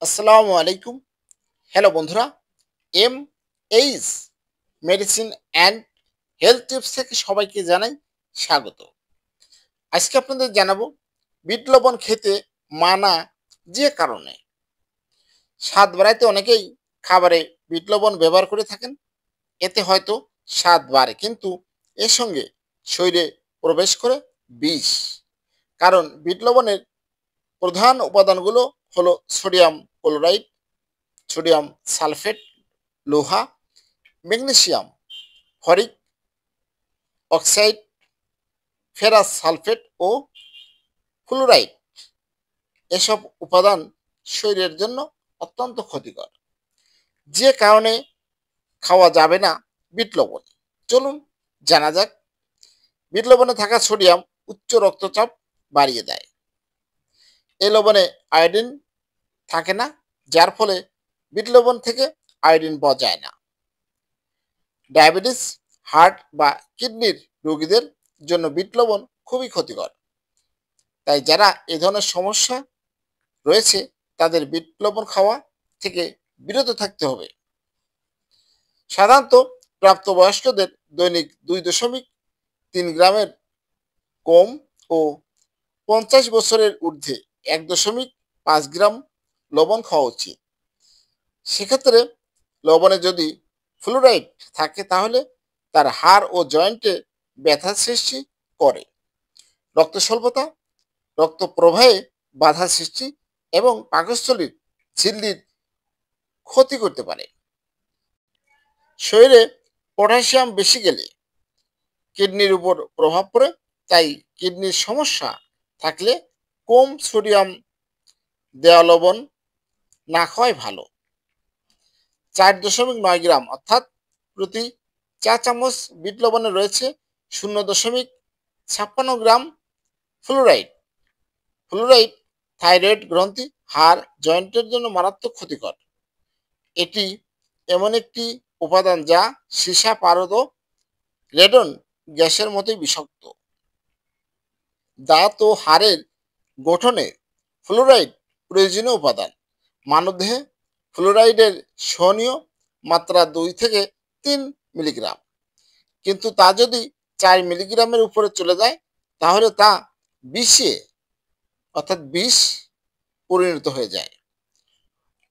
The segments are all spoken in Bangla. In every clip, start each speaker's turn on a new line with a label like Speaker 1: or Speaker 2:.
Speaker 1: আসসালামু আলাইকুম। হ্যালো বন্ধুরা, M H medicine and health tips থেকে সবাইকে জানাই স্বাগত। আজকে আপনাদের জানাবো বিট লবণ খেতে মানা যে কারণে। স্বাদ বাড়াইতে অনেকেই খাবারে বিট লবণ ব্যবহার করে থাকেন। এতে হয়তো স্বাদ বাড়ে, কিন্তু এর সঙ্গে শরীরে প্রবেশ করে বিষ। কারণ বিট লবণের প্রধান উপাদানগুলো হলো সোডিয়াম ক্লোরাইড, সোডিয়াম সালফেট, লোহা, ম্যাগনেসিয়াম, ফরিক অক্সাইড, ফেরাস সালফেট ও ফ্লুরাইড। এসব উপাদান শরীরের জন্য অত্যন্ত ক্ষতিকর, যে কারণে খাওয়া যাবে না বিট লবণ। চলুন জানা যাক। বিট লবণে থাকা সোডিয়াম উচ্চ রক্তচাপ বাড়িয়ে দেয়। এই লবণে আয়োডিন থাকে না, যার ফলে বিট লবণ থেকে আয়োডিন পাওয়া যায় না। ডায়াবেটিস, হার্ট বা কিডনির রোগীদের জন্য বিট লবণ খুবই ক্ষতিকর। তাই যারা এ ধরনের সমস্যা রয়েছে তাদের বিট লবণ খাওয়া থেকে বিরত থাকতে হবে। সাধারণত প্রাপ্তবয়স্কদের দৈনিক 2.3 গ্রামের কম ও 50 বছরের ঊর্ধ্বে 1.5 গ্রাম লবণ খাওয়া উচিত। সেক্ষেত্রে লবণে যদি ফ্লুরাইড থাকে তাহলে তার হাড় ও জয়েন্টে ব্যথা সৃষ্টি করে, রক্ত স্বল্পতা, রক্ত প্রবাহে বাধা সৃষ্টি এবং পাকস্থলীর ঝিল্লির ক্ষতি করতে পারে। শরীরে পটাশিয়াম বেশি গেলে কিডনির উপর প্রভাব পড়ে। তাই কিডনির সমস্যা থাকলে কম সোডিয়াম দেওয়া লবণ না খাওয়াই ভালো। 4.9 গ্রাম অর্থাৎ প্রতি 4 চামচ বিট লবণে রয়েছে 0.56 গ্রাম ফ্লুরাইড। ফ্লুরাইড থাইরয়েড গ্রন্থি, হাড়, জয়েন্টের জন্য মারাত্মক ক্ষতিকর। এটি এমন একটি উপাদান যা সীসা, পারদ ও রেডন গ্যাসের মতোই বিষাক্ত। দাঁত ও হাড়ের গঠনে ফ্লুরাইড প্রয়োজনীয় উপাদান। মানবদেহে ফ্লুরাইডের সহনীয় মাত্রা 2 থেকে 3 মিলিগ্রাম, কিন্তু তা যদি 4 মিলিগ্রামের উপরে চলে যায় তাহলে তা বিষে অর্থাৎ বিষ পরিণত হয়ে যায়।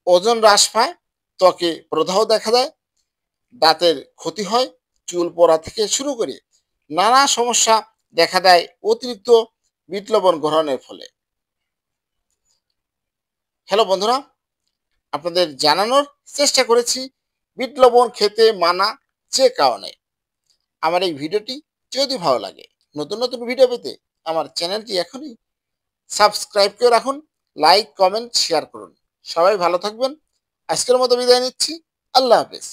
Speaker 1: ওজন হ্রাস পায়, ত্বকে প্রদাহ দেখা দেয়, দাঁতের ক্ষতি হয়, চুল পড়া থেকে শুরু করে নানা সমস্যা দেখা দেয় অতিরিক্ত বিট লবণ গ্রহণের ফলে। হ্যালো বন্ধুরা, আপনাদের জানানোর চেষ্টা করেছি বিট লবণ খেতে মানা যে কারণে। আমার এই ভিডিওটি যদি ভালো লাগে, নতুন নতুন ভিডিও পেতে আমার চ্যানেলটি এখনই সাবস্ক্রাইব করে রাখুন, লাইক, কমেন্ট, শেয়ার করুন। সবাই ভালো থাকবেন। আজকের মতো বিদায় নিচ্ছি। আল্লাহ হাফেজ।